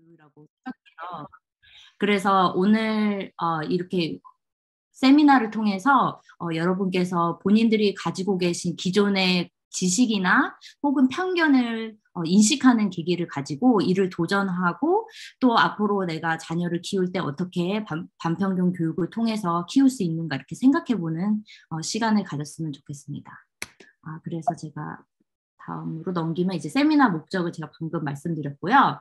교육이라고 생각해요. 그래서 오늘 이렇게 세미나를 통해서 여러분께서 본인들이 가지고 계신 기존의 지식이나 혹은 편견을 인식하는 계기를 가지고 이를 도전하고 또 앞으로 내가 자녀를 키울 때 어떻게 반평균 교육을 통해서 키울 수 있는가 이렇게 생각해보는 시간을 가졌으면 좋겠습니다. 그래서 제가 다음으로 넘기면 이제 세미나 목적을 제가 방금 말씀드렸고요.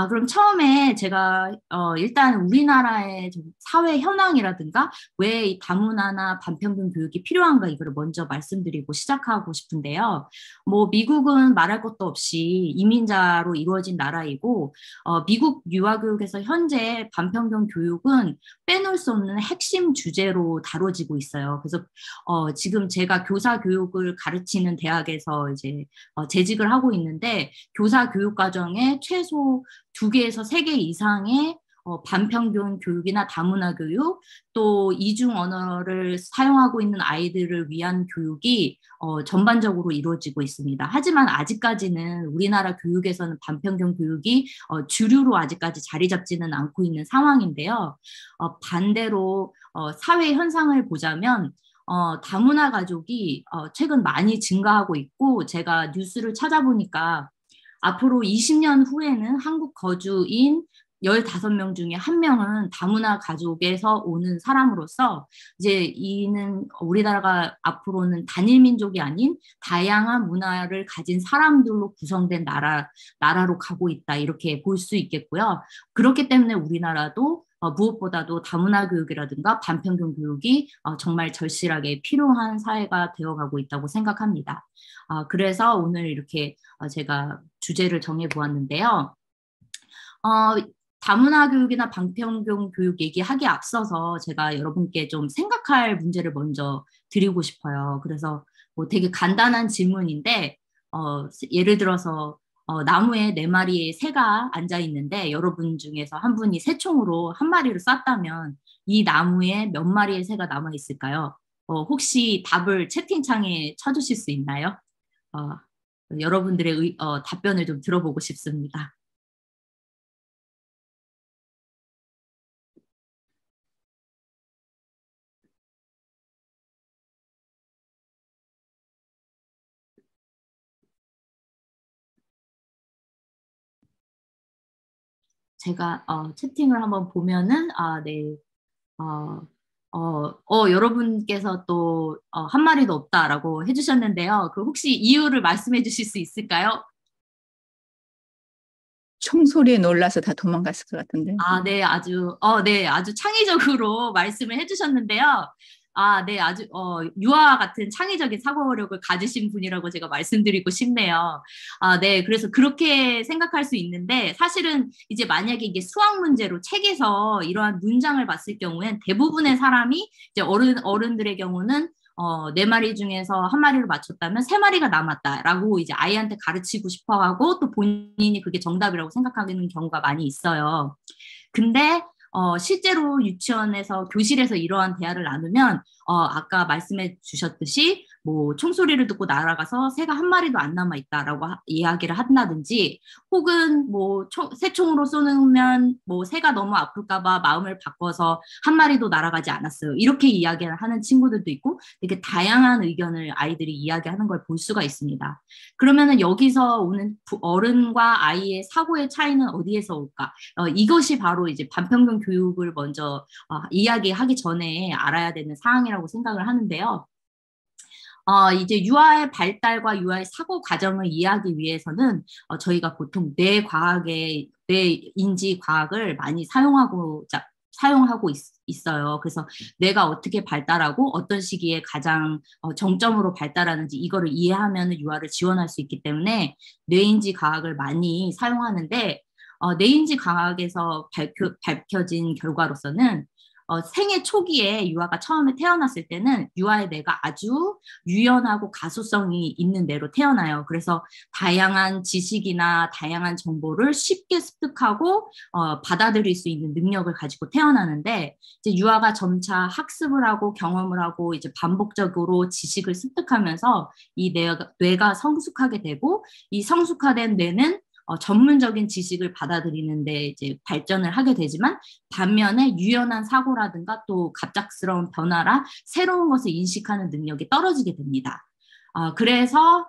그럼 처음에 제가 일단 우리나라의 좀 사회 현황이라든가 왜 이 다문화나 반평등 교육이 필요한가 이거를 먼저 말씀드리고 시작하고 싶은데요. 뭐 미국은 말할 것도 없이 이민자로 이루어진 나라이고 미국 유아교육에서 현재 반평등 교육은 빼놓을 수 없는 핵심 주제로 다뤄지고 있어요. 그래서 지금 제가 교사 교육을 가르치는 대학에서 이제 재직을 하고 있는데 교사 교육 과정에 최소 2개에서 3개 이상의 반평균 교육이나 다문화 교육, 또 이중 언어를 사용하고 있는 아이들을 위한 교육이 전반적으로 이루어지고 있습니다. 하지만 아직까지는 우리나라 교육에서는 반평균 교육이 주류로 아직까지 자리 잡지는 않고 있는 상황인데요. 반대로 사회 현상을 보자면 다문화 가족이 최근 많이 증가하고 있고 제가 뉴스를 찾아보니까 앞으로 20년 후에는 한국 거주인 15명 중에 1명은 다문화 가족에서 오는 사람으로서 이제 이는 우리나라가 앞으로는 단일 민족이 아닌 다양한 문화를 가진 사람들로 구성된 나라로 가고 있다 이렇게 볼 수 있겠고요. 그렇기 때문에 우리나라도 무엇보다도 다문화 교육이라든가 반평등 교육이 정말 절실하게 필요한 사회가 되어가고 있다고 생각합니다. 그래서 오늘 이렇게 제가 주제를 정해보았는데요. 다문화 교육이나 반평등 교육 얘기하기에 앞서서 제가 여러분께 좀 생각할 문제를 먼저 드리고 싶어요. 그래서 뭐 되게 간단한 질문인데 예를 들어서 나무에 4마리의 새가 앉아 있는데 여러분 중에서 한 분이 새총으로 1마리를 쐈다면 이 나무에 몇 마리의 새가 남아 있을까요? 혹시 답을 채팅창에 쳐주실 수 있나요? 여러분들의 답변을 좀 들어보고 싶습니다. 제가 채팅을 한번 보면은 네. 여러분께서 또 한 마리도 없다라고 해주셨는데요. 그 혹시 이유를 말씀해 주실 수 있을까요? 총소리에 놀라서 다 도망갔을 것 같은데. 네, 아주 창의적으로 말씀을 해주셨는데요. 네, 아주 유아와 같은 창의적인 사고력을 가지신 분이라고 제가 말씀드리고 싶네요. 네, 그래서 그렇게 생각할 수 있는데 사실은 이제 만약에 이게 수학 문제로 책에서 이러한 문장을 봤을 경우엔 대부분의 사람이 이제 어른들의 경우는 4마리 중에서 1마리를 맞췄다면 3마리가 남았다라고 이제 아이한테 가르치고 싶어 하고 또 본인이 그게 정답이라고 생각하는 경우가 많이 있어요. 근데 실제로 유치원에서 교실에서 이러한 대화를 나누면 아까 말씀해 주셨듯이 뭐 총소리를 듣고 날아가서 새가 1마리도 안 남아 있다라고 이야기를 한다든지 혹은 뭐 새총으로 쏘면 뭐 새가 너무 아플까봐 마음을 바꿔서 1마리도 날아가지 않았어요. 이렇게 이야기를 하는 친구들도 있고 되게 다양한 의견을 아이들이 이야기하는 걸 볼 수가 있습니다. 그러면은 여기서 오는 어른과 아이의 사고의 차이는 어디에서 올까? 이것이 바로 이제 반평등 교육을 먼저 이야기하기 전에 알아야 되는 사항이라고 생각을 하는데요. 이제 유아의 발달과 유아의 사고 과정을 이해하기 위해서는 저희가 보통 뇌인지 과학을 많이 사용하고 있어요. 그래서 뇌가 어떻게 발달하고 어떤 시기에 가장 정점으로 발달하는지 이거를 이해하면 유아를 지원할 수 있기 때문에 뇌인지 과학을 많이 사용하는데 뇌인지 과학에서 밝혀진 결과로서는 생애 초기에 유아가 처음에 태어났을 때는 유아의 뇌가 아주 유연하고 가소성이 있는 뇌로 태어나요. 그래서 다양한 지식이나 다양한 정보를 쉽게 습득하고 받아들일 수 있는 능력을 가지고 태어나는데 이제 유아가 점차 학습을 하고 경험을 하고 이제 반복적으로 지식을 습득하면서 이 뇌가 성숙하게 되고 이 성숙화된 뇌는 전문적인 지식을 받아들이는데 이제 발전을 하게 되지만 반면에 유연한 사고라든가 또 갑작스러운 변화라 새로운 것을 인식하는 능력이 떨어지게 됩니다. 그래서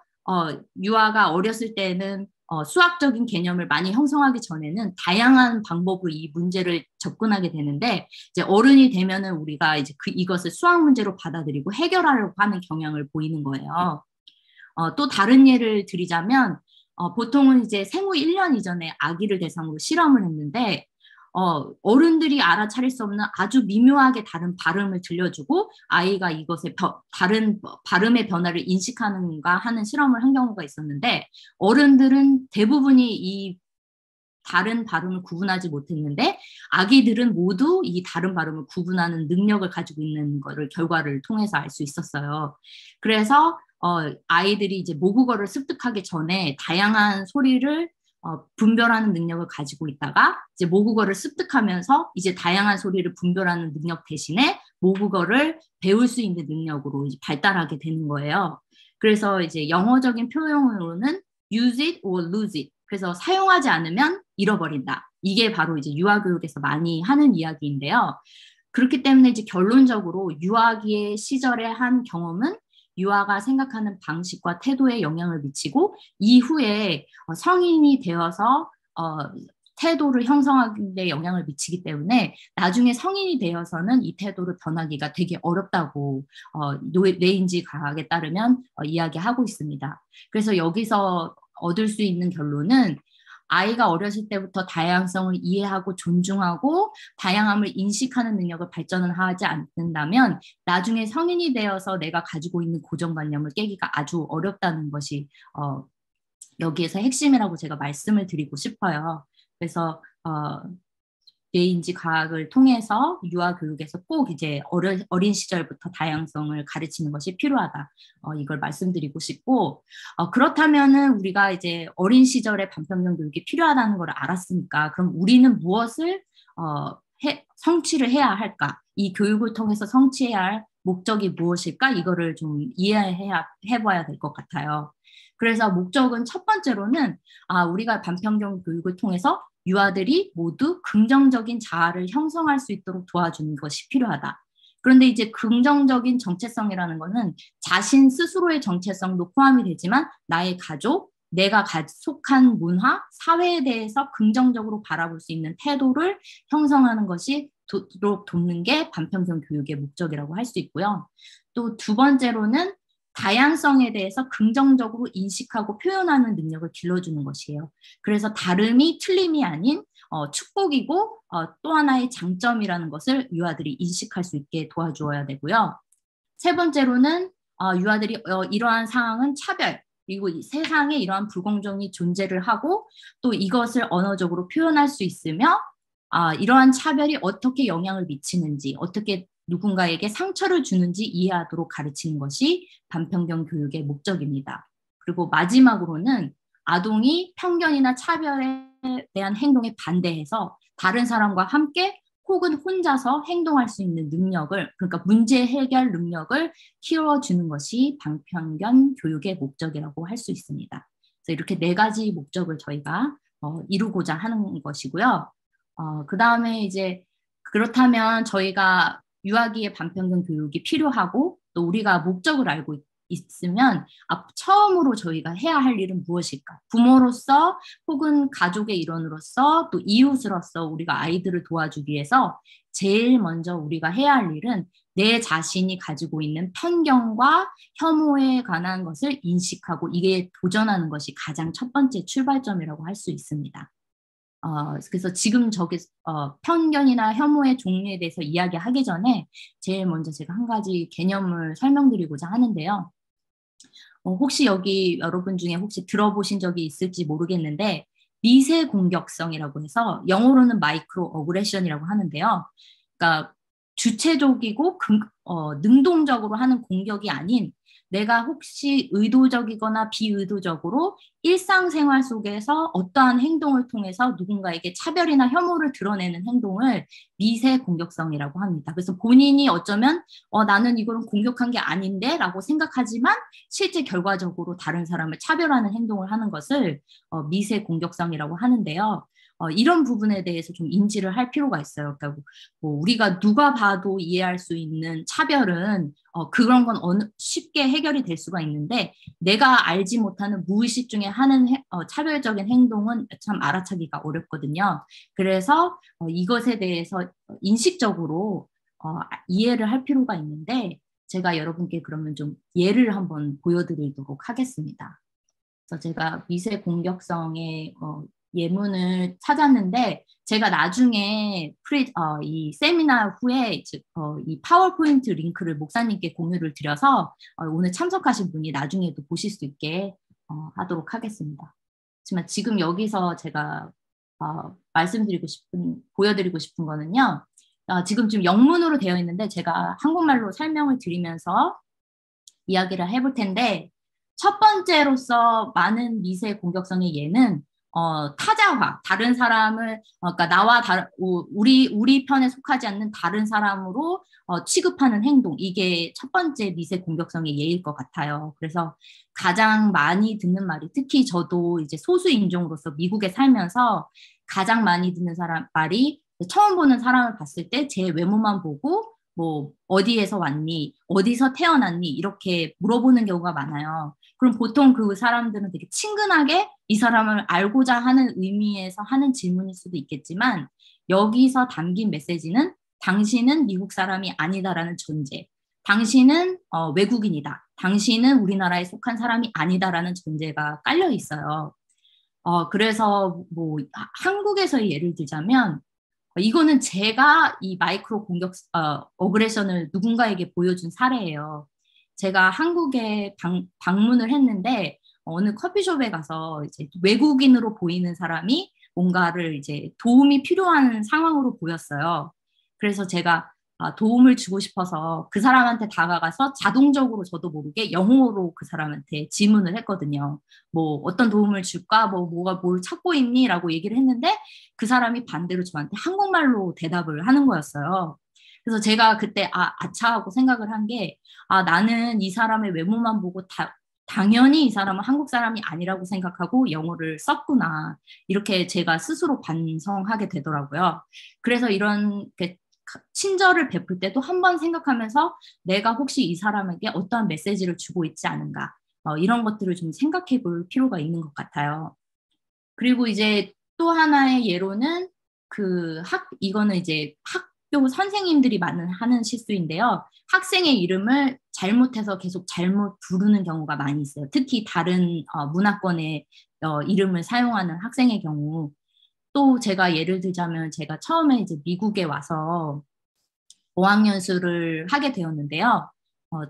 유아가 어렸을 때는 수학적인 개념을 많이 형성하기 전에는 다양한 방법으로 이 문제를 접근하게 되는데 이제 어른이 되면은 우리가 이제 이것을 수학 문제로 받아들이고 해결하려고 하는 경향을 보이는 거예요. 또 다른 예를 드리자면 보통은 이제 생후 1년 이전에 아기를 대상으로 실험을 했는데 어른들이 알아차릴 수 없는 아주 미묘하게 다른 발음을 들려주고 아이가 이것의 다른 발음의 변화를 인식하는가 하는 실험을 한 경우가 있었는데 어른들은 대부분이 이 다른 발음을 구분하지 못했는데 아기들은 모두 이 다른 발음을 구분하는 능력을 가지고 있는 거를 결과를 통해서 알 수 있었어요. 그래서 아이들이 이제 모국어를 습득하기 전에 다양한 소리를 분별하는 능력을 가지고 있다가 이제 모국어를 습득하면서 이제 다양한 소리를 분별하는 능력 대신에 모국어를 배울 수 있는 능력으로 이제 발달하게 되는 거예요. 그래서 이제 영어적인 표현으로는 use it or lose it. 그래서 사용하지 않으면 잃어버린다. 이게 바로 이제 유아교육에서 많이 하는 이야기인데요. 그렇기 때문에 이제 결론적으로 유아기의 시절에 한 경험은 유아가 생각하는 방식과 태도에 영향을 미치고 이후에 성인이 되어서 태도를 형성하는 데 영향을 미치기 때문에 나중에 성인이 되어서는 이 태도를 변하기가 되게 어렵다고 뇌인지 과학에 따르면 이야기하고 있습니다. 그래서 여기서 얻을 수 있는 결론은 아이가 어렸을 때부터 다양성을 이해하고 존중하고 다양함을 인식하는 능력을 발전을 하지 않는다면 나중에 성인이 되어서 내가 가지고 있는 고정관념을 깨기가 아주 어렵다는 것이 여기에서 핵심이라고 제가 말씀을 드리고 싶어요. 그래서 뇌인지 과학을 통해서 유아교육에서 꼭 이제 어린 시절부터 다양성을 가르치는 것이 필요하다. 이걸 말씀드리고 싶고 그렇다면은 우리가 이제 어린 시절에 반편견 교육이 필요하다는 걸 알았으니까 그럼 우리는 무엇을 성취를 해야 할까? 이 교육을 통해서 성취해야 할 목적이 무엇일까? 이거를 좀 해봐야 될 것 같아요. 그래서 목적은 첫 번째로는 우리가 반편견 교육을 통해서 유아들이 모두 긍정적인 자아를 형성할 수 있도록 도와주는 것이 필요하다. 그런데 이제 긍정적인 정체성이라는 것은 자신 스스로의 정체성도 포함이 되지만 나의 가족, 내가 속한 문화, 사회에 대해서 긍정적으로 바라볼 수 있는 태도를 형성하는 것이 도록 돕는 게 반편견 교육의 목적이라고 할 수 있고요. 또 두 번째로는 다양성에 대해서 긍정적으로 인식하고 표현하는 능력을 길러주는 것이에요. 그래서 다름이 틀림이 아닌 축복이고 또 하나의 장점이라는 것을 유아들이 인식할 수 있게 도와주어야 되고요. 세 번째로는 유아들이 이러한 상황은 차별, 그리고 이 세상에 이러한 불공정이 존재를 하고 또 이것을 언어적으로 표현할 수 있으며 이러한 차별이 어떻게 영향을 미치는지, 어떻게 누군가에게 상처를 주는지 이해하도록 가르치는 것이 반편견 교육의 목적입니다. 그리고 마지막으로는 아동이 편견이나 차별에 대한 행동에 반대해서 다른 사람과 함께 혹은 혼자서 행동할 수 있는 능력을, 그러니까 문제 해결 능력을 키워주는 것이 반편견 교육의 목적이라고 할 수 있습니다. 그래서 이렇게 네 가지 목적을 저희가 이루고자 하는 것이고요. 그 다음에 이제 그렇다면 저희가 유아기의 반편견 교육이 필요하고 또 우리가 목적을 알고 있으면 처음으로 저희가 해야 할 일은 무엇일까? 부모로서 혹은 가족의 일원으로서 또 이웃으로서 우리가 아이들을 도와주기 위해서 제일 먼저 우리가 해야 할 일은 내 자신이 가지고 있는 편견과 혐오에 관한 것을 인식하고 이게 도전하는 것이 가장 첫 번째 출발점이라고 할 수 있습니다. 그래서 지금 저기 편견이나 혐오의 종류에 대해서 이야기하기 전에 제일 먼저 제가 한 가지 개념을 설명드리고자 하는데요. 혹시 여기 여러분 중에 혹시 들어보신 적이 있을지 모르겠는데 미세 공격성이라고 해서 영어로는 마이크로 어그레션이라고 하는데요. 그러니까 주체적이고 능동적으로 하는 공격이 아닌 내가 혹시 의도적이거나 비의도적으로 일상생활 속에서 어떠한 행동을 통해서 누군가에게 차별이나 혐오를 드러내는 행동을 미세 공격성이라고 합니다. 그래서 본인이 어쩌면 나는 이거는 공격한 게 아닌데 라고 생각하지만 실제 결과적으로 다른 사람을 차별하는 행동을 하는 것을 미세 공격성이라고 하는데요. 이런 부분에 대해서 좀 인지를 할 필요가 있어요. 그러니까 뭐 우리가 누가 봐도 이해할 수 있는 차별은 그런 건 쉽게 해결이 될 수가 있는데 내가 알지 못하는 무의식 중에 하는 차별적인 행동은 참 알아차기가 어렵거든요. 그래서 이것에 대해서 인식적으로 이해를 할 필요가 있는데 제가 여러분께 그러면 좀 예를 한번 보여드리도록 하겠습니다. 그래서 제가 미세 공격성의 예문을 찾았는데 제가 나중에 이 세미나 후에 이 파워포인트 링크를 목사님께 공유를 드려서 오늘 참석하신 분이 나중에도 보실 수 있게 하도록 하겠습니다. 하지만 지금 여기서 제가 보여드리고 싶은 거는요. 지금 좀 영문으로 되어 있는데 제가 한국말로 설명을 드리면서 이야기를 해볼 텐데 첫 번째로서 많은 미세 공격성의 예는 타자화, 다른 사람을, 그러니까 나와 우리 편에 속하지 않는 다른 사람으로 취급하는 행동, 이게 첫 번째 미세 공격성의 예일 것 같아요. 그래서 가장 많이 듣는 말이, 특히 저도 이제 소수 인종으로서 미국에 살면서 가장 많이 듣는 말이 처음 보는 사람을 봤을 때 제 외모만 보고 뭐 어디에서 왔니? 어디서 태어났니? 이렇게 물어보는 경우가 많아요. 그럼 보통 그 사람들은 되게 친근하게 이 사람을 알고자 하는 의미에서 하는 질문일 수도 있겠지만 여기서 담긴 메시지는 당신은 미국 사람이 아니다라는 전제, 당신은 외국인이다, 당신은 우리나라에 속한 사람이 아니다라는 전제가 깔려 있어요. 그래서 뭐 한국에서의 예를 들자면 이거는 제가 이 마이크로 어그레션을 누군가에게 보여준 사례예요. 제가 한국에 방문을 했는데 어느 커피숍에 가서 이제 외국인으로 보이는 사람이 뭔가를 이제 도움이 필요한 상황으로 보였어요. 그래서 제가 도움을 주고 싶어서 그 사람한테 다가가서 자동적으로 저도 모르게 영어로 그 사람한테 질문을 했거든요. 뭐 어떤 도움을 줄까? 뭘 찾고 있니? 라고 얘기를 했는데 그 사람이 반대로 저한테 한국말로 대답을 하는 거였어요. 그래서 제가 그때 아차 하고 생각을 한 게 나는 이 사람의 외모만 보고 당연히 이 사람은 한국 사람이 아니라고 생각하고 영어를 썼구나. 이렇게 제가 스스로 반성하게 되더라고요. 그래서 이런 친절을 베풀 때도 한번 생각하면서 내가 혹시 이 사람에게 어떠한 메시지를 주고 있지 않은가. 이런 것들을 좀 생각해 볼 필요가 있는 것 같아요. 그리고 이제 또 하나의 예로는 이거는 이제 학교 선생님들이 하는 실수인데요. 학생의 이름을 잘못해서 계속 잘못 부르는 경우가 많이 있어요. 특히 다른 문화권의 이름을 사용하는 학생의 경우. 또 제가 예를 들자면 제가 처음에 이제 미국에 와서 어학연수를 하게 되었는데요.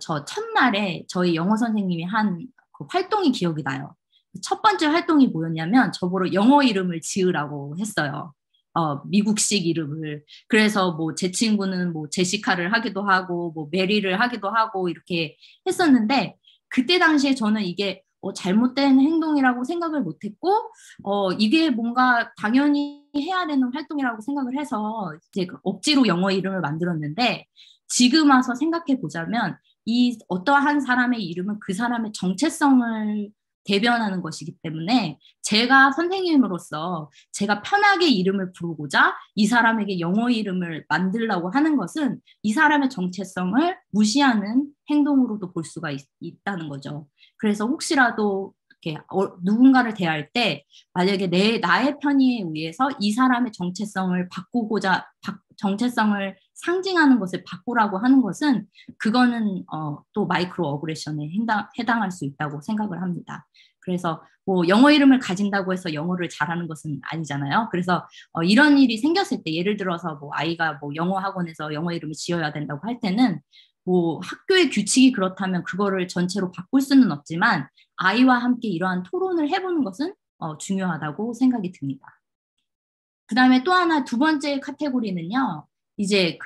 저 첫날에 저희 영어 선생님이 한 그 활동이 기억이 나요. 첫 번째 활동이 뭐였냐면 저보러 영어 이름을 지으라고 했어요. 미국식 이름을. 그래서 뭐 제 친구는 뭐 제시카를 하기도 하고 뭐 메리를 하기도 하고 이렇게 했었는데 그때 당시에 저는 이게 잘못된 행동이라고 생각을 못했고 이게 뭔가 당연히 해야 되는 활동이라고 생각을 해서 이제 억지로 영어 이름을 만들었는데 지금 와서 생각해 보자면 이 어떠한 사람의 이름은 그 사람의 정체성을 대변하는 것이기 때문에 제가 선생님으로서 제가 편하게 이름을 부르고자 이 사람에게 영어 이름을 만들려고 하는 것은 이 사람의 정체성을 무시하는 행동으로도 볼 수가 있다는 거죠. 그래서 혹시라도 이렇게 누군가를 대할 때 만약에 나의 편의에 의해서 이 사람의 정체성을 정체성을 상징하는 것을 바꾸라고 하는 것은 그거는 또 마이크로 어그레션에 해당할 수 있다고 생각을 합니다. 그래서 뭐 영어 이름을 가진다고 해서 영어를 잘하는 것은 아니잖아요. 그래서 이런 일이 생겼을 때 예를 들어서 뭐 아이가 뭐 영어 학원에서 영어 이름을 지어야 된다고 할 때는 뭐 학교의 규칙이 그렇다면 그거를 전체로 바꿀 수는 없지만 아이와 함께 이러한 토론을 해보는 것은 중요하다고 생각이 듭니다. 그 다음에 또 하나 두 번째 카테고리는요. 이제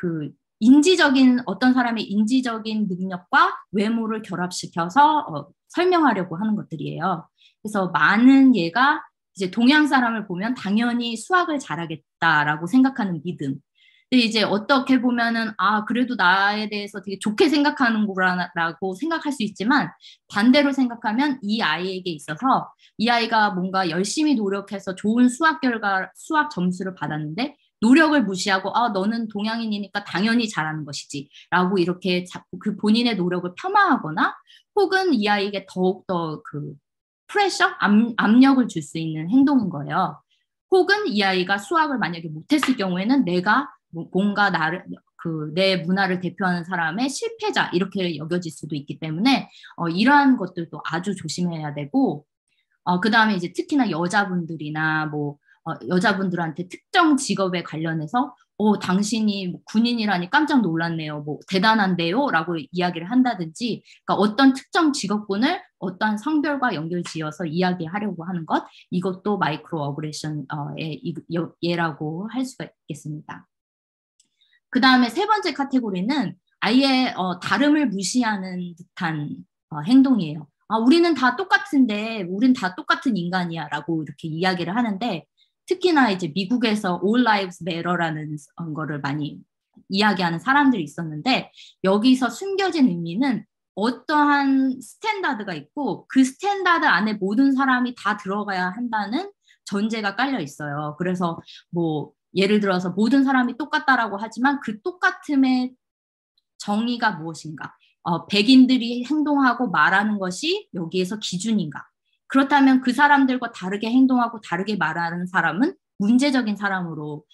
어떤 사람의 인지적인 능력과 외모를 결합시켜서 설명하려고 하는 것들이에요. 그래서 많은 얘가 이제 동양 사람을 보면 당연히 수학을 잘하겠다라고 생각하는 믿음. 근데 이제 어떻게 보면은 아 그래도 나에 대해서 되게 좋게 생각하는 거라고 생각할 수 있지만 반대로 생각하면 이 아이에게 있어서 이 아이가 뭔가 열심히 노력해서 좋은 수학 결과, 수학 점수를 받았는데 노력을 무시하고 아 너는 동양인이니까 당연히 잘하는 것이지 라고 이렇게 자꾸 그 본인의 노력을 폄하하거나 혹은 이 아이에게 더욱더 그 프레셔, 압력을 줄 수 있는 행동인 거예요. 혹은 이 아이가 수학을 만약에 못했을 경우에는 내가 뭔가 나를 내 문화를 대표하는 사람의 실패자 이렇게 여겨질 수도 있기 때문에 이러한 것들도 아주 조심해야 되고 그 다음에 이제 특히나 여자분들이나 뭐 여자분들한테 특정 직업에 관련해서 당신이 뭐 군인이라니 깜짝 놀랐네요. 뭐 대단한데요? 라고 이야기를 한다든지 그러니까 어떤 특정 직업군을 어떤 성별과 연결지어서 이야기하려고 하는 것 이것도 마이크로 어그레션의 예라고 할 수가 있겠습니다. 그 다음에 세 번째 카테고리는 아예 다름을 무시하는 듯한 행동이에요. 아, 우리는 다 똑같은데, 우린 다 똑같은 인간이야 라고 이렇게 이야기를 하는데 특히나 이제 미국에서 All Lives Matter라는 거를 많이 이야기하는 사람들이 있었는데 여기서 숨겨진 의미는 어떠한 스탠다드가 있고 그 스탠다드 안에 모든 사람이 다 들어가야 한다는 전제가 깔려 있어요. 그래서 뭐 예를 들어서 모든 사람이 똑같다라고 하지만 그 똑같음의 정의가 무엇인가? 백인들이 행동하고 말하는 것이 여기에서 기준인가? 그렇다면 그 사람들과 다르게 행동하고 다르게 말하는 사람은 문제적인 사람으로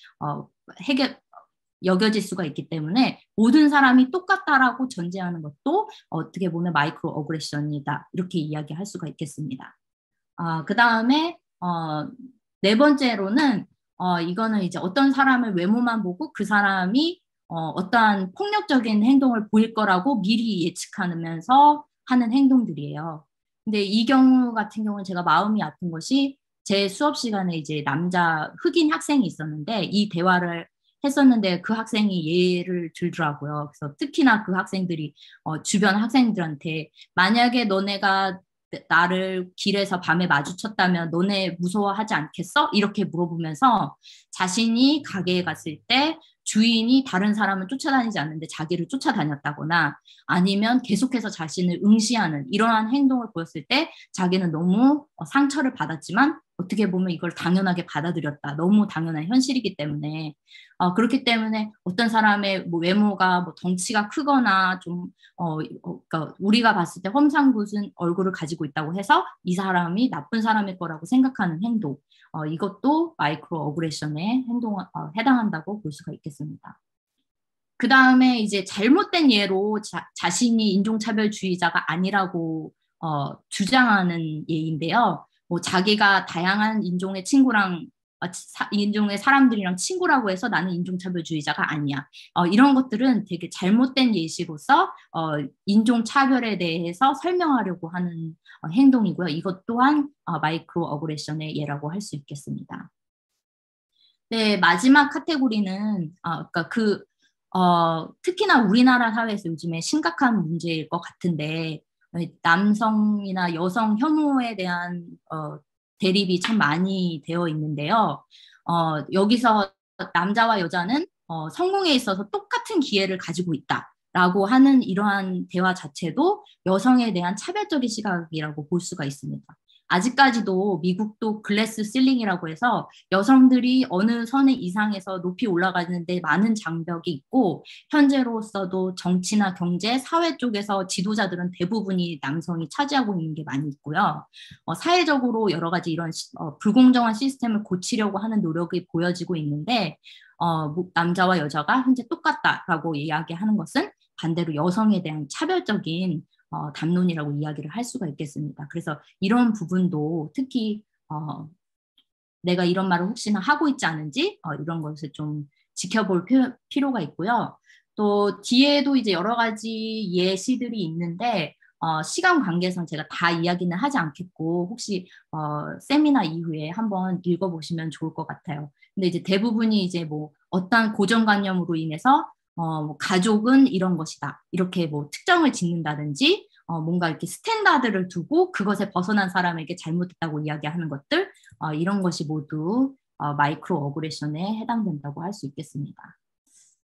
여겨질 수가 있기 때문에 모든 사람이 똑같다라고 전제하는 것도 어떻게 보면 마이크로 어그레션이다. 이렇게 이야기할 수가 있겠습니다. 그 다음에 네 번째로는 이거는 이제 어떤 사람을 외모만 보고 그 사람이 어떠한 폭력적인 행동을 보일 거라고 미리 예측하면서 하는 행동들이에요. 근데 이 경우 같은 경우는 제가 마음이 아픈 것이 제 수업 시간에 이제 남자 흑인 학생이 있었는데 이 대화를 했었는데 그 학생이 예를 들더라고요. 그래서 특히나 그 학생들이 주변 학생들한테 만약에 너네가 나를 길에서 밤에 마주쳤다면 너네 무서워하지 않겠어? 이렇게 물어보면서 자신이 가게에 갔을 때 주인이 다른 사람을 쫓아다니지 않는데 자기를 쫓아다녔다거나 아니면 계속해서 자신을 응시하는 이러한 행동을 보였을 때 자기는 너무 상처를 받았지만 어떻게 보면 이걸 당연하게 받아들였다. 너무 당연한 현실이기 때문에 그렇기 때문에 어떤 사람의 뭐 외모가 뭐 덩치가 크거나 좀 그러니까 우리가 봤을 때 험상궂은 얼굴을 가지고 있다고 해서 이 사람이 나쁜 사람일 거라고 생각하는 행동 이것도 마이크로 어그레션에 해당한다고 볼 수가 있겠습니다. 그 다음에 이제 잘못된 예로 자신이 인종차별주의자가 아니라고 주장하는 예인데요. 뭐 자기가 다양한 인종의 친구랑 인종의 사람들이랑 친구라고 해서 나는 인종차별주의자가 아니야. 이런 것들은 되게 잘못된 예시로서 인종차별에 대해서 설명하려고 하는 행동이고요. 이것 또한 마이크로 어그레션의 예라고 할 수 있겠습니다. 네, 마지막 카테고리는 그러니까 특히나 우리나라 사회에서 요즘에 심각한 문제일 것 같은데 남성이나 여성 혐오에 대한 대립이 참 많이 되어 있는데요. 여기서 남자와 여자는 성공에 있어서 똑같은 기회를 가지고 있다라고 하는 이러한 대화 자체도 여성에 대한 차별적인 시각이라고 볼 수가 있습니다. 아직까지도 미국도 글래스 실링이라고 해서 여성들이 어느 선의 이상에서 높이 올라가는데 많은 장벽이 있고 현재로서도 정치나 경제, 사회 쪽에서 지도자들은 대부분이 남성이 차지하고 있는 게 많이 있고요. 사회적으로 여러 가지 이런 불공정한 시스템을 고치려고 하는 노력이 보여지고 있는데 남자와 여자가 현재 똑같다라고 이야기하는 것은 반대로 여성에 대한 차별적인 담론이라고 이야기를 할 수가 있겠습니다. 그래서 이런 부분도 특히 내가 이런 말을 혹시나 하고 있지 않은지 이런 것을 좀 지켜볼 필요가 있고요. 또 뒤에도 이제 여러 가지 예시들이 있는데 시간 관계상 제가 다 이야기는 하지 않겠고 혹시 세미나 이후에 한번 읽어보시면 좋을 것 같아요. 근데 이제 대부분이 이제 뭐 어떤 고정관념으로 인해서 뭐 가족은 이런 것이다. 이렇게 뭐 특정을 짓는다든지 뭔가 이렇게 스탠다드를 두고 그것에 벗어난 사람에게 잘못했다고 이야기하는 것들, 이런 것이 모두 마이크로 어그레션에 해당된다고 할 수 있겠습니다.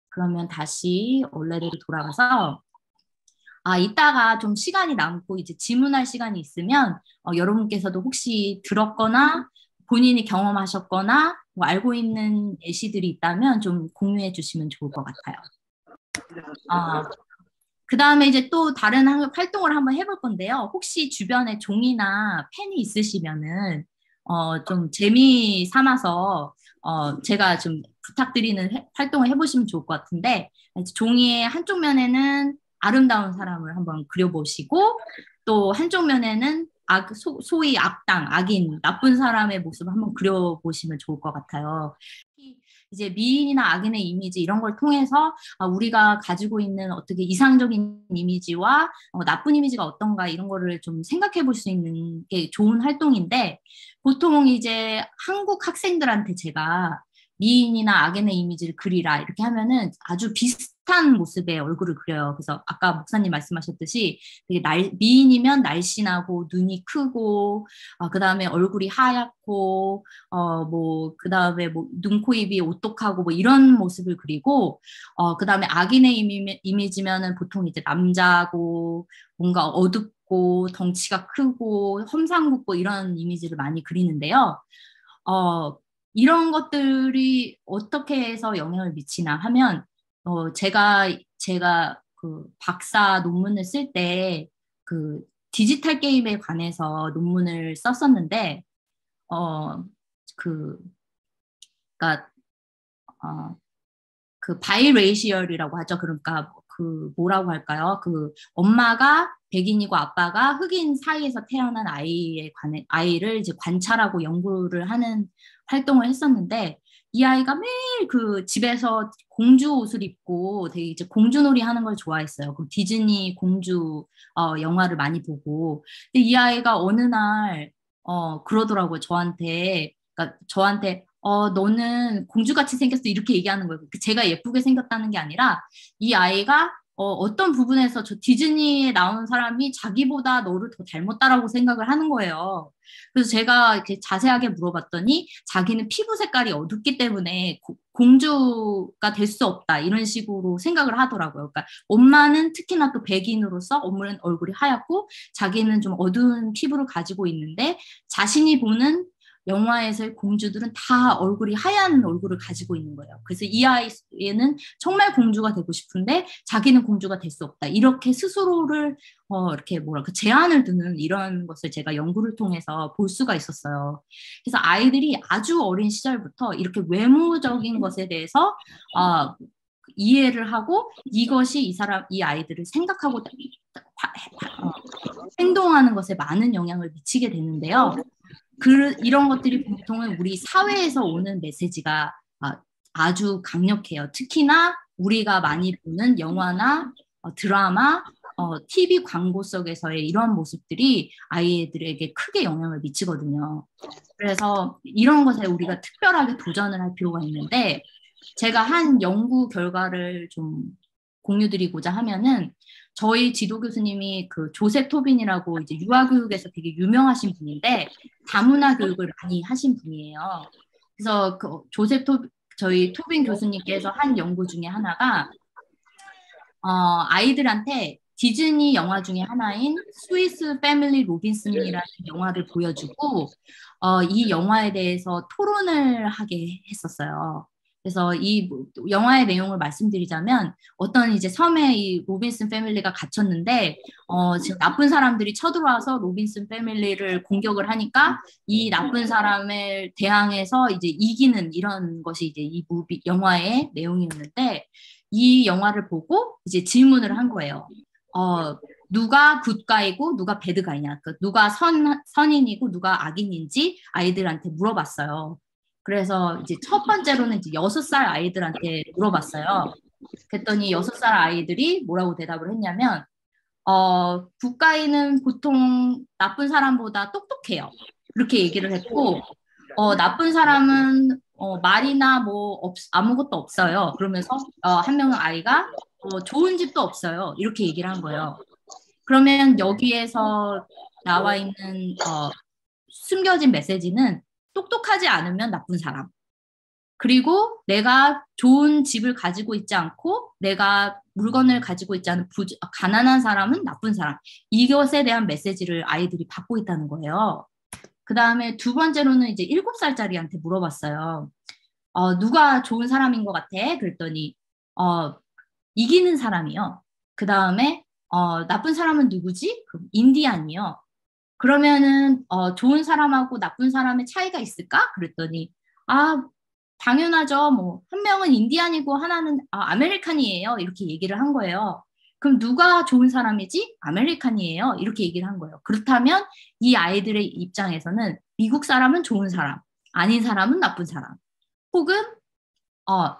그러면 다시 원래대로 돌아가서 이따가 좀 시간이 남고 이제 질문할 시간이 있으면 여러분께서도 혹시 들었거나 본인이 경험하셨거나 뭐 알고 있는 예시들이 있다면 좀 공유해 주시면 좋을 것 같아요. 그 다음에 이제 또 다른 활동을 한번 해볼 건데요. 혹시 주변에 종이나 펜이 있으시면은 좀 재미 삼아서 제가 좀 부탁드리는 활동을 해보시면 좋을 것 같은데, 종이의 한쪽 면에는 아름다운 사람을 한번 그려보시고 또 한쪽 면에는 소위 악당, 악인, 나쁜 사람의 모습을 한번 그려보시면 좋을 것 같아요. 이제 미인이나 악인의 이미지 이런 걸 통해서 우리가 가지고 있는 어떻게 이상적인 이미지와 나쁜 이미지가 어떤가 이런 거를 좀 생각해 볼 수 있는 게 좋은 활동인데, 보통 이제 한국 학생들한테 제가 미인이나 악인의 이미지를 그리라 이렇게 하면은 아주 비슷한 모습의 얼굴을 그려요. 그래서 아까 목사님 말씀하셨듯이 되게 미인이면 날씬하고 눈이 크고 그다음에 얼굴이 하얗고 뭐 그다음에 뭐 눈, 코, 입이 오똑하고 뭐 이런 모습을 그리고 그다음에 악인의 이미지면은 보통 이제 남자고 뭔가 어둡고 덩치가 크고 험상궂고 이런 이미지를 많이 그리는데요. 이런 것들이 어떻게 해서 영향을 미치나 하면 제가 그 박사 논문을 쓸 때 그 디지털 게임에 관해서 논문을 썼었는데 그러니까 그 바이레이시얼이라고 하죠. 그러니까 그 뭐라고 할까요? 그 엄마가 백인이고 아빠가 흑인 사이에서 태어난 아이를 이제 관찰하고 연구를 하는 활동을 했었는데, 이 아이가 매일 그 집에서 공주 옷을 입고 되게 이제 공주놀이 하는 걸 좋아했어요. 그 디즈니 공주 영화를 많이 보고. 근데 이 아이가 어느 날 그러더라고요. 그러니까 저한테 너는 공주같이 생겼어 이렇게 얘기하는 거예요. 제가 예쁘게 생겼다는 게 아니라 이 아이가 어떤 부분에서 저 디즈니에 나온 사람이 자기보다 너를 더 닮았다라고 생각을 하는 거예요. 그래서 제가 이렇게 자세하게 물어봤더니 자기는 피부 색깔이 어둡기 때문에 공주가 될 수 없다 이런 식으로 생각을 하더라고요. 그러니까 엄마는 특히나 또 백인으로서 엄마는 얼굴이 하얗고 자기는 좀 어두운 피부를 가지고 있는데, 자신이 보는 영화에서의 공주들은 다 얼굴이 하얀 얼굴을 가지고 있는 거예요. 그래서 이 아이는 정말 공주가 되고 싶은데 자기는 공주가 될 수 없다. 이렇게 스스로를 이렇게 뭐랄까 제한을 두는 이런 것을 제가 연구를 통해서 볼 수가 있었어요. 그래서 아이들이 아주 어린 시절부터 이렇게 외모적인 것에 대해서 이해를 하고 이것이 이 아이들을 생각하고 행동하는 것에 많은 영향을 미치게 되는데요. 이런 것들이 보통은 우리 사회에서 오는 메시지가 아주 강력해요. 특히나 우리가 많이 보는 영화나 드라마, TV 광고 속에서의 이런 모습들이 아이들에게 크게 영향을 미치거든요. 그래서 이런 것에 우리가 특별하게 도전을 할 필요가 있는데, 제가 한 연구 결과를 좀 공유드리고자 하면은, 저희 지도 교수님이 그 조셉 토빈이라고 이제 유아교육에서 되게 유명하신 분인데 다문화 교육을 많이 하신 분이에요. 그래서 그 저희 토빈 교수님께서 한 연구 중에 하나가 아이들한테 디즈니 영화 중에 하나인 스위스 패밀리 로빈슨이라는 영화를 보여주고 이 영화에 대해서 토론을 하게 했었어요. 그래서 이 영화의 내용을 말씀드리자면, 어떤 이제 섬에 이 로빈슨 패밀리가 gat혔는데 지금 나쁜 사람들이 쳐들어와서 로빈슨 패밀리를 공격을 하니까 이 나쁜 사람을 대항해서 이제 이기는 이런 것이 이제 이 영화의 내용이었는데, 이 영화를 보고 이제 질문을 한 거예요. 누가 굿가이고 누가 배드가이냐, 그러니까 누가 선인이고 누가 악인인지 아이들한테 물어봤어요. 그래서 이제 첫 번째로는 이제 6살 아이들한테 물어봤어요. 그랬더니 6살 아이들이 뭐라고 대답을 했냐면, 굿가이는 보통 나쁜 사람보다 똑똑해요. 그렇게 얘기를 했고, 나쁜 사람은 말이나 뭐 아무것도 없어요. 그러면서 한 명은 아이가 좋은 집도 없어요. 이렇게 얘기를 한 거예요. 그러면 여기에서 나와 있는 숨겨진 메시지는 똑똑하지 않으면 나쁜 사람. 그리고 내가 좋은 집을 가지고 있지 않고 내가 물건을 가지고 있지 않은 가난한 사람은 나쁜 사람. 이것에 대한 메시지를 아이들이 받고 있다는 거예요. 그 다음에 두 번째로는 이제 7살짜리한테 물어봤어요. 누가 좋은 사람인 것 같아? 그랬더니 이기는 사람이요. 그 다음에 나쁜 사람은 누구지? 인디안이요. 그러면은 좋은 사람하고 나쁜 사람의 차이가 있을까? 그랬더니 당연하죠. 뭐 한 명은 인디안이고 하나는 아메리칸이에요. 이렇게 얘기를 한 거예요. 그럼 누가 좋은 사람이지? 아메리칸이에요. 이렇게 얘기를 한 거예요. 그렇다면 이 아이들의 입장에서는 미국 사람은 좋은 사람, 아닌 사람은 나쁜 사람. 혹은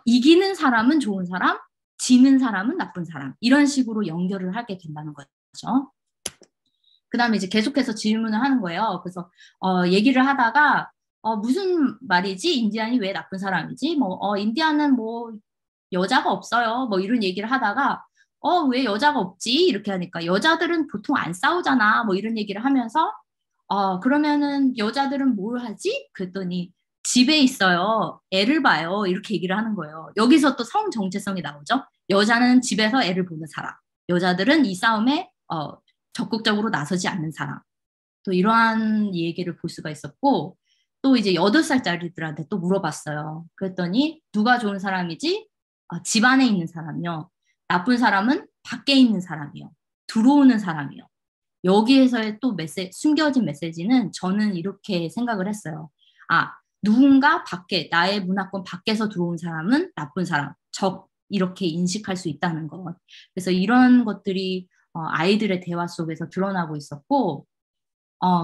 이기는 사람은 좋은 사람, 지는 사람은 나쁜 사람. 이런 식으로 연결을 하게 된다는 거죠. 그 다음에 이제 계속해서 질문을 하는 거예요. 그래서 얘기를 하다가 무슨 말이지? 인디안이 왜 나쁜 사람이지? 인디안은 뭐 여자가 없어요. 뭐 이런 얘기를 하다가 왜 여자가 없지? 이렇게 하니까 여자들은 보통 안 싸우잖아. 뭐 이런 얘기를 하면서 그러면은 여자들은 뭘 하지? 그랬더니 집에 있어요. 애를 봐요. 이렇게 얘기를 하는 거예요. 여기서 또 성 정체성이 나오죠. 여자는 집에서 애를 보는 사람. 여자들은 이 싸움에 적극적으로 나서지 않는 사람. 또 이러한 얘기를 볼 수가 있었고 또 이제 8살짜리들한테 또 물어봤어요. 그랬더니 누가 좋은 사람이지? 집 안에 있는 사람이요. 나쁜 사람은 밖에 있는 사람이요. 들어오는 사람이요. 여기에서의 또 숨겨진 메시지는 저는 이렇게 생각을 했어요. 누군가 나의 문화권 밖에서 들어온 사람은 나쁜 사람, 적, 이렇게 인식할 수 있다는 것. 그래서 이런 것들이 아이들의 대화 속에서 드러나고 있었고,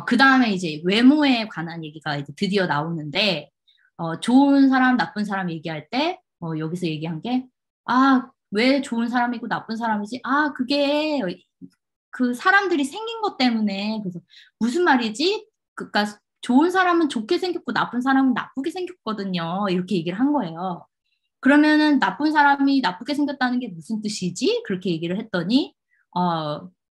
그 다음에 이제 외모에 관한 얘기가 이제 드디어 나오는데, 좋은 사람, 나쁜 사람 얘기할 때, 여기서 얘기한 게, 왜 좋은 사람이고 나쁜 사람이지? 그게 그 사람들이 생긴 것 때문에. 그래서 무슨 말이지? 그러니까 좋은 사람은 좋게 생겼고 나쁜 사람은 나쁘게 생겼거든요. 이렇게 얘기를 한 거예요. 그러면은 나쁜 사람이 나쁘게 생겼다는 게 무슨 뜻이지? 그렇게 얘기를 했더니,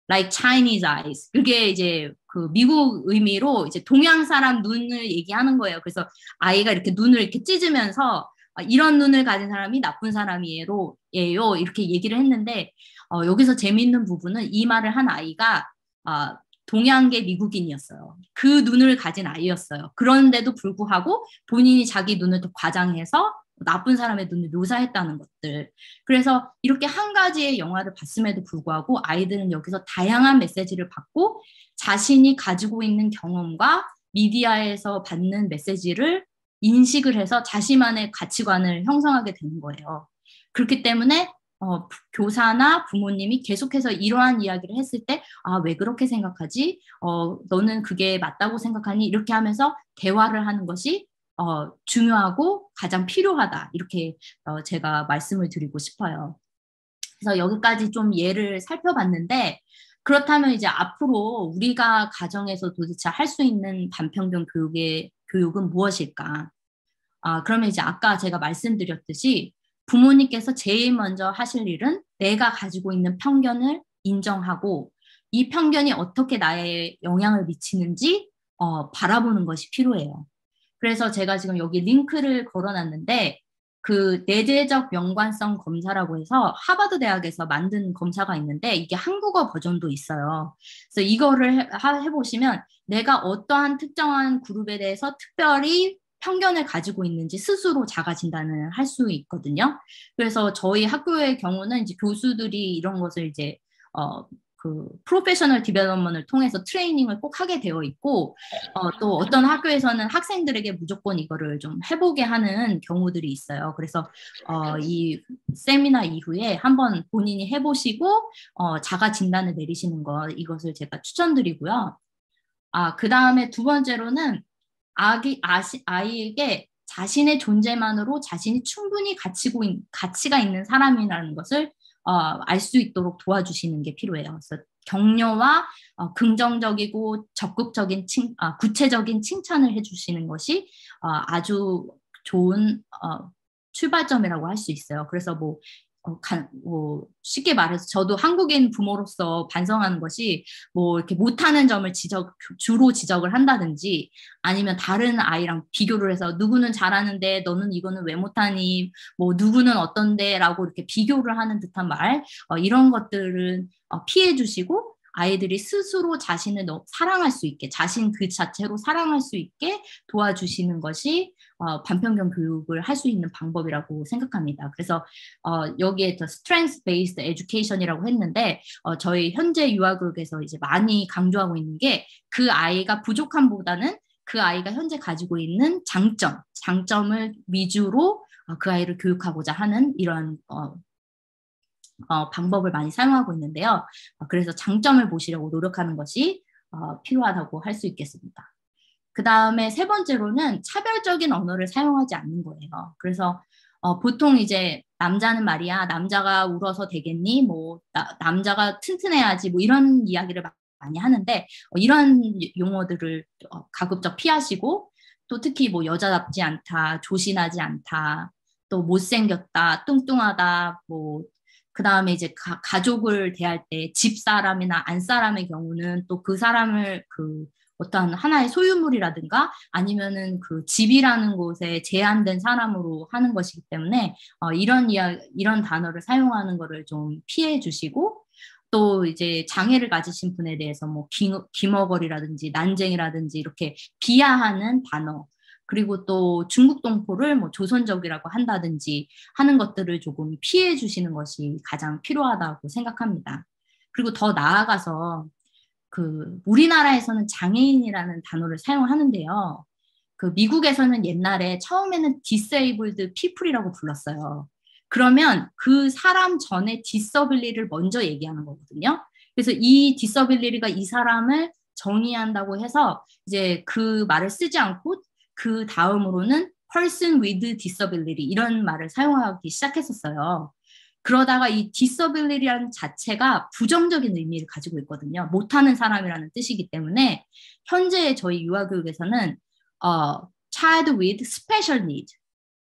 like Chinese eyes. 그게 이제 그 미국 의미로 이제 동양 사람 눈을 얘기하는 거예요. 그래서 아이가 이렇게 눈을 이렇게 찢으면서 이런 눈을 가진 사람이 나쁜 사람이에요. 이렇게 얘기를 했는데, 여기서 재미있는 부분은 이 말을 한 아이가 동양계 미국인이었어요. 그 눈을 가진 아이였어요. 그런데도 불구하고 본인이 자기 눈을 더 과장해서 나쁜 사람의 눈을 묘사했다는 것들. 그래서 이렇게 한 가지의 영화를 봤음에도 불구하고 아이들은 여기서 다양한 메시지를 받고 자신이 가지고 있는 경험과 미디어에서 받는 메시지를 인식을 해서 자신만의 가치관을 형성하게 되는 거예요. 그렇기 때문에 교사나 부모님이 계속해서 이러한 이야기를 했을 때, 왜 그렇게 생각하지? 너는 그게 맞다고 생각하니? 이렇게 하면서 대화를 하는 것이 중요하고 가장 필요하다. 이렇게 제가 말씀을 드리고 싶어요. 그래서 여기까지 좀 예를 살펴봤는데, 그렇다면 이제 앞으로 우리가 가정에서 도대체 할 수 있는 반평등 교육은 무엇일까? 그러면 이제 아까 제가 말씀드렸듯이 부모님께서 제일 먼저 하실 일은 내가 가지고 있는 편견을 인정하고 이 편견이 어떻게 나의 영향을 미치는지 바라보는 것이 필요해요. 그래서 제가 지금 여기 링크를 걸어놨는데 그 내재적 연관성 검사라고 해서 하버드 대학에서 만든 검사가 있는데 이게 한국어 버전도 있어요. 그래서 이거를 해보시면 내가 어떠한 특정한 그룹에 대해서 특별히 편견을 가지고 있는지 스스로 자가 진단을 할 수 있거든요. 그래서 저희 학교의 경우는 이제 교수들이 이런 것을 이제 그 프로페셔널 디벨롭먼트를 통해서 트레이닝을 꼭 하게 되어 있고 또 어떤 학교에서는 학생들에게 무조건 이거를 좀 해보게 하는 경우들이 있어요. 그래서 이 세미나 이후에 한번 본인이 해보시고 자가 진단을 내리시는 것 이것을 제가 추천드리고요. 그 다음에 두 번째로는 아이에게 자신의 존재만으로 자신이 충분히 가치가 있는 사람이라는 것을 알 수 있도록 도와주시는 게 필요해요. 그래서 격려와 긍정적이고 적극적인 구체적인 칭찬을 해주시는 것이 아주 좋은 출발점이라고 할 수 있어요. 그래서 뭐 쉽게 말해서 저도 한국인 부모로서 반성하는 것이 뭐 이렇게 못하는 점을 주로 지적을 한다든지 아니면 다른 아이랑 비교를 해서 누구는 잘하는데 너는 이거는 왜 못하니 뭐 누구는 어떤데 라고 이렇게 비교를 하는 듯한 말 이런 것들은 피해 주시고 아이들이 스스로 자신을 사랑할 수 있게 자신 그 자체로 사랑할 수 있게 도와주시는 것이 반편견 교육을 할 수 있는 방법이라고 생각합니다. 그래서 여기에 더 strength based education이라고 했는데 저희 현재 유아교육에서 이제 많이 강조하고 있는 게 그 아이가 부족함보다는 그 아이가 현재 가지고 있는 장점을 위주로 그 아이를 교육하고자 하는 이런 방법을 많이 사용하고 있는데요. 그래서 장점을 보시려고 노력하는 것이 필요하다고 할 수 있겠습니다. 그 다음에 세 번째로는 차별적인 언어를 사용하지 않는 거예요. 그래서 보통 이제 남자는 말이야, 남자가 울어서 되겠니? 뭐 남자가 튼튼해야지 뭐 이런 이야기를 많이 하는데 이런 용어들을 가급적 피하시고 또 특히 뭐 여자답지 않다, 조신하지 않다, 또 못생겼다, 뚱뚱하다, 뭐 그 다음에 이제 가족을 대할 때 집사람이나 안사람의 경우는 또 그 사람을 어떤 하나의 소유물이라든가 아니면은 그 집이라는 곳에 제한된 사람으로 하는 것이기 때문에 이런 단어를 사용하는 거를 좀 피해 주시고 또 이제 장애를 가지신 분에 대해서 뭐 기머거리라든지 난쟁이라든지 이렇게 비하하는 단어 그리고 또 중국 동포를 뭐 조선족이라고 한다든지 하는 것들을 조금 피해 주시는 것이 가장 필요하다고 생각합니다. 그리고 더 나아가서 우리나라에서는 장애인이라는 단어를 사용하는데요. 미국에서는 옛날에 처음에는 disabled people이라고 불렀어요. 그러면 그 사람 전에 disability를 먼저 얘기하는 거거든요. 그래서 이 disability가 이 사람을 정의한다고 해서 이제 그 말을 쓰지 않고 그 다음으로는 person with disability 이런 말을 사용하기 시작했었어요. 그러다가 이 disability라는 자체가 부정적인 의미를 가지고 있거든요. 못하는 사람이라는 뜻이기 때문에 현재 저희 유아교육에서는 child with special need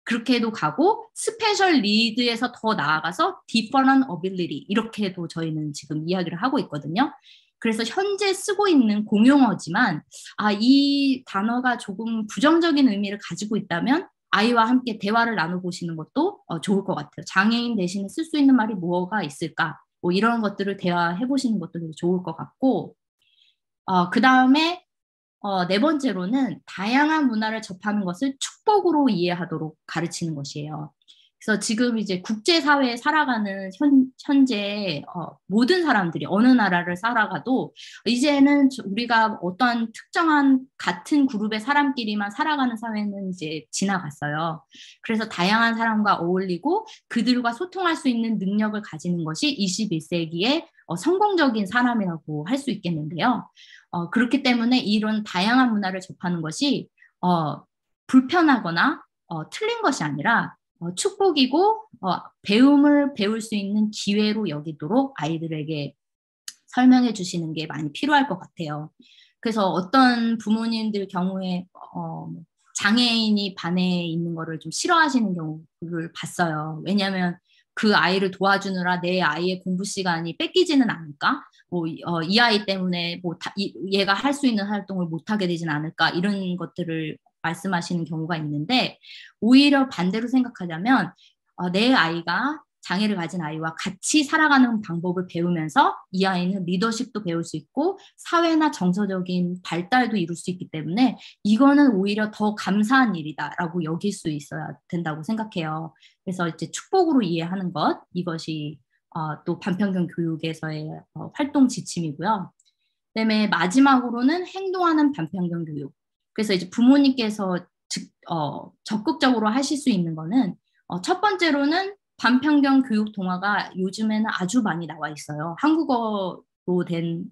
그렇게도 가고 special need에서 더 나아가서 different ability 이렇게도 저희는 지금 이야기를 하고 있거든요. 그래서 현재 쓰고 있는 공용어지만 이 단어가 조금 부정적인 의미를 가지고 있다면 아이와 함께 대화를 나눠보시는 것도 좋을 것 같아요. 장애인 대신에 쓸 수 있는 말이 뭐가 있을까? 뭐 이런 것들을 대화해보시는 것도 되게 좋을 것 같고 그 다음에 네 번째로는 다양한 문화를 접하는 것을 축복으로 이해하도록 가르치는 것이에요. 그래서 지금 이제 국제사회에 살아가는 현재 모든 사람들이 어느 나라를 살아가도 이제는 우리가 어떤 특정한 같은 그룹의 사람끼리만 살아가는 사회는 이제 지나갔어요. 그래서 다양한 사람과 어울리고 그들과 소통할 수 있는 능력을 가지는 것이 21세기의 성공적인 사람이라고 할 수 있겠는데요. 그렇기 때문에 이런 다양한 문화를 접하는 것이 불편하거나 틀린 것이 아니라 축복이고 배움을 배울 수 있는 기회로 여기도록 아이들에게 설명해 주시는 게 많이 필요할 것 같아요. 그래서 어떤 부모님들 경우에 장애인이 반에 있는 거를 좀 싫어하시는 경우를 봤어요. 왜냐하면 그 아이를 도와주느라 내 아이의 공부 시간이 뺏기지는 않을까? 이 아이 때문에 얘가 할 수 있는 활동을 못하게 되지는 않을까? 이런 것들을 말씀하시는 경우가 있는데 오히려 반대로 생각하자면 내 아이가 장애를 가진 아이와 같이 살아가는 방법을 배우면서 이 아이는 리더십도 배울 수 있고 사회나 정서적인 발달도 이룰 수 있기 때문에 이거는 오히려 더 감사한 일이다라고 여길 수 있어야 된다고 생각해요. 그래서 이제 축복으로 이해하는 이것이 또 반편견 교육에서의 활동 지침이고요. 그다음에 마지막으로는 행동하는 반편견 교육. 그래서 이제 부모님께서 적극적으로 하실 수 있는 거는 첫 번째로는 반편견 교육 동화가 요즘에는 아주 많이 나와 있어요. 한국어로 된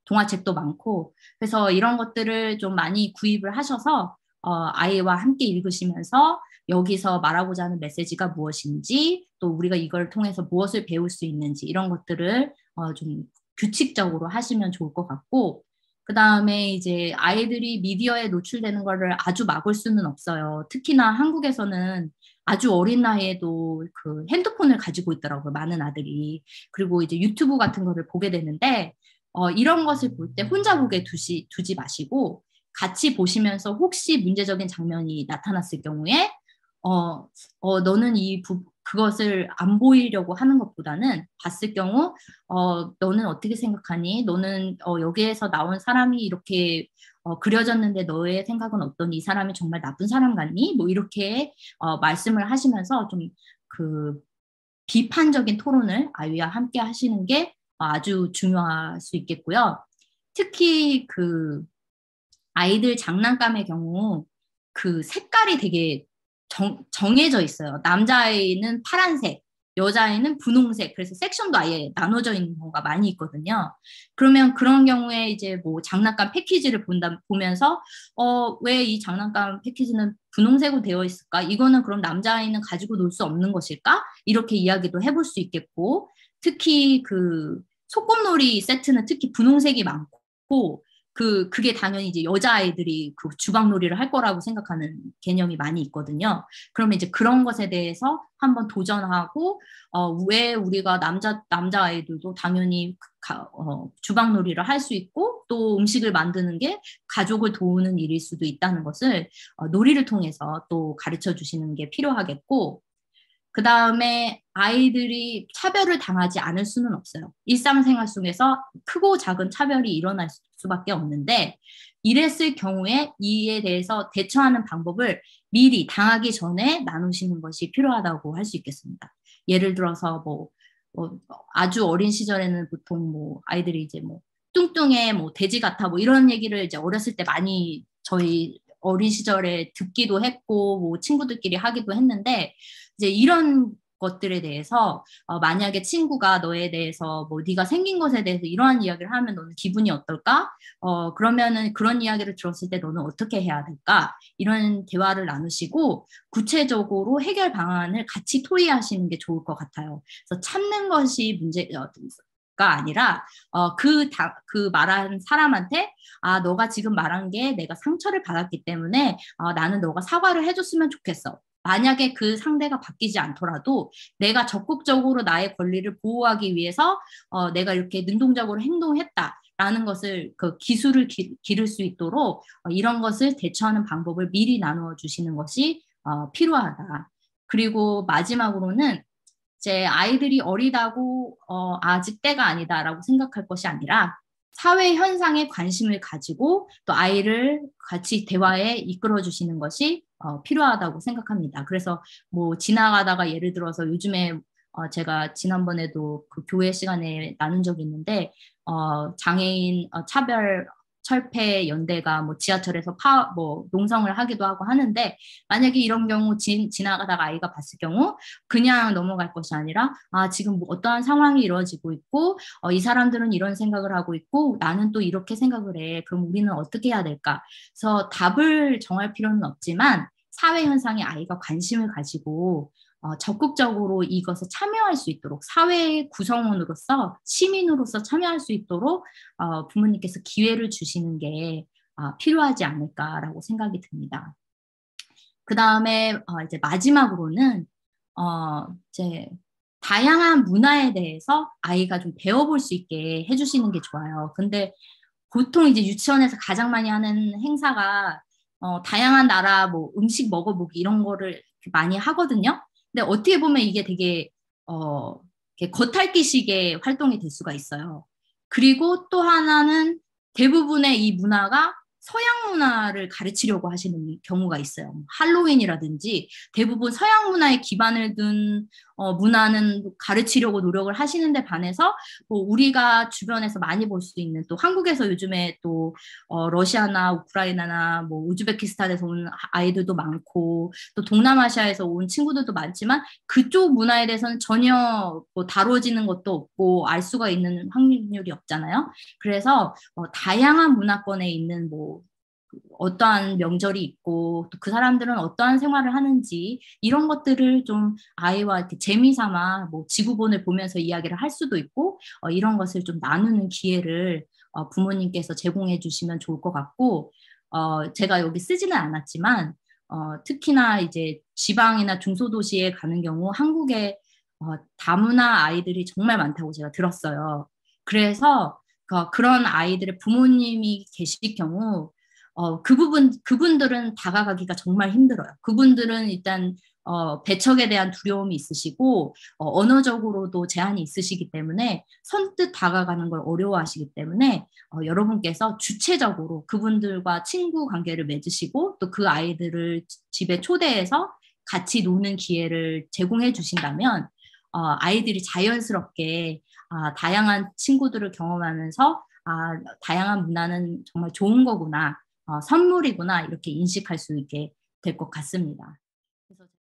동화책도 많고 그래서 이런 것들을 좀 많이 구입을 하셔서 아이와 함께 읽으시면서 여기서 말하고자 하는 메시지가 무엇인지 또 우리가 이걸 통해서 무엇을 배울 수 있는지 이런 것들을 좀 규칙적으로 하시면 좋을 것 같고 그다음에 이제 아이들이 미디어에 노출되는 거를 아주 막을 수는 없어요. 특히나 한국에서는 아주 어린 나이에도 그 핸드폰을 가지고 있더라고요. 많은 아들이. 그리고 이제 유튜브 같은 거를 보게 되는데 이런 것을 볼 때 혼자 보게 두지 마시고 같이 보시면서 혹시 문제적인 장면이 나타났을 경우에 너는 그것을 안 보이려고 하는 것보다는 봤을 경우 너는 어떻게 생각하니? 너는 여기에서 나온 사람이 이렇게 그려졌는데 너의 생각은 어떠니? 이 사람이 정말 나쁜 사람 같니? 뭐 이렇게 말씀을 하시면서 좀 그 비판적인 토론을 아이와 함께 하시는 게 아주 중요할 수 있겠고요. 특히 그 아이들 장난감의 경우 그 색깔이 되게 정해져 있어요. 남자아이는 파란색, 여자아이는 분홍색. 그래서 섹션도 아예 나눠져 있는 경우가 많이 있거든요. 그러면 그런 경우에 이제 뭐 장난감 패키지를 보면서 왜 이 장난감 패키지는 분홍색으로 되어 있을까? 이거는 그럼 남자아이는 가지고 놀 수 없는 것일까? 이렇게 이야기도 해볼 수 있겠고, 특히 그 소꿉놀이 세트는 특히 분홍색이 많고, 그게 당연히 이제 여자아이들이 그 주방놀이를 할 거라고 생각하는 개념이 많이 있거든요. 그러면 이제 그런 것에 대해서 한번 도전하고, 왜 우리가 남자아이들도 당연히 주방놀이를 할 수 있고, 또 음식을 만드는 게 가족을 도우는 일일 수도 있다는 것을 놀이를 통해서 또 가르쳐 주시는 게 필요하겠고, 그 다음에 아이들이 차별을 당하지 않을 수는 없어요. 일상생활 속에서 크고 작은 차별이 일어날 수밖에 없는데 이랬을 경우에 이에 대해서 대처하는 방법을 미리 당하기 전에 나누시는 것이 필요하다고 할 수 있겠습니다. 예를 들어서 뭐 아주 어린 시절에는 보통 뭐 아이들이 이제 뭐 뚱뚱해 뭐 돼지 같아 뭐 이런 얘기를 이제 어렸을 때 많이 저희 어린 시절에 듣기도 했고 뭐 친구들끼리 하기도 했는데 이제 이런 것들에 대해서 만약에 친구가 너에 대해서 뭐 네가 생긴 것에 대해서 이러한 이야기를 하면 너는 기분이 어떨까? 그러면은 그런 이야기를 들었을 때 너는 어떻게 해야 될까? 이런 대화를 나누시고 구체적으로 해결 방안을 같이 토의하시는 게 좋을 것 같아요. 그래서 참는 것이 문제가 아니라 그 말한 사람한테 너가 지금 말한 게 내가 상처를 받았기 때문에 나는 너가 사과를 해줬으면 좋겠어. 만약에 그 상대가 바뀌지 않더라도 내가 적극적으로 나의 권리를 보호하기 위해서 내가 이렇게 능동적으로 행동했다라는 것을 그 기술을 기를 수 있도록 이런 것을 대처하는 방법을 미리 나누어 주시는 것이 필요하다. 그리고 마지막으로는 이제 아이들이 어리다고 아직 때가 아니다라고 생각할 것이 아니라 사회 현상에 관심을 가지고 또 아이를 같이 대화에 이끌어 주시는 것이 필요하다고 생각합니다. 그래서 뭐 지나가다가 예를 들어서 요즘에 제가 지난번에도 그 교회 시간에 나눈 적이 있는데 장애인 차별 철폐 연대가 뭐 지하철에서 뭐 농성을 하기도 하고 하는데 만약에 이런 경우 지나가다가 아이가 봤을 경우 그냥 넘어갈 것이 아니라 지금 뭐 어떠한 상황이 이루어지고 있고 이 사람들은 이런 생각을 하고 있고 나는 또 이렇게 생각을 해. 그럼 우리는 어떻게 해야 될까? 그래서 답을 정할 필요는 없지만 사회 현상에 아이가 관심을 가지고 적극적으로 이것에 참여할 수 있도록 사회 구성원으로서 시민으로서 참여할 수 있도록 부모님께서 기회를 주시는 게 필요하지 않을까라고 생각이 듭니다. 그 다음에 이제 마지막으로는 이제 다양한 문화에 대해서 아이가 좀 배워볼 수 있게 해주시는 게 좋아요. 근데 보통 이제 유치원에서 가장 많이 하는 행사가 다양한 나라 뭐 음식 먹어보기 이런 거를 많이 하거든요. 근데 어떻게 보면 이게 되게 이렇게 겉핥기식의 활동이 될 수가 있어요. 그리고 또 하나는 대부분의 이 문화가 서양 문화를 가르치려고 하시는 경우가 있어요. 할로윈이라든지 대부분 서양 문화에 기반을 둔 문화는 가르치려고 노력을 하시는데 반해서 뭐 우리가 주변에서 많이 볼 수 있는 또 한국에서 요즘에 또 러시아나 우크라이나나 뭐 우즈베키스탄에서 온 아이들도 많고 또 동남아시아에서 온 친구들도 많지만 그쪽 문화에 대해서는 전혀 뭐 다뤄지는 것도 없고 알 수가 있는 확률이 없잖아요. 그래서 다양한 문화권에 있는 뭐 어떠한 명절이 있고 또 그 사람들은 어떠한 생활을 하는지 이런 것들을 좀 아이와 이렇게 재미삼아 뭐 지구본을 보면서 이야기를 할 수도 있고 이런 것을 좀 나누는 기회를 부모님께서 제공해 주시면 좋을 것 같고, 제가 여기 쓰지는 않았지만, 특히나 이제 지방이나 중소도시에 가는 경우 한국에 다문화 아이들이 정말 많다고 제가 들었어요. 그래서 그런 아이들의 부모님이 계실 경우 그분들은 다가가기가 정말 힘들어요. 그분들은 일단 배척에 대한 두려움이 있으시고 언어적으로도 제한이 있으시기 때문에 선뜻 다가가는 걸 어려워하시기 때문에 여러분께서 주체적으로 그분들과 친구 관계를 맺으시고 또 그 아이들을 집에 초대해서 같이 노는 기회를 제공해 주신다면 아이들이 자연스럽게 다양한 친구들을 경험하면서 다양한 문화는 정말 좋은 거구나, 선물이구나 이렇게 인식할 수 있게 될 것 같습니다. 그래서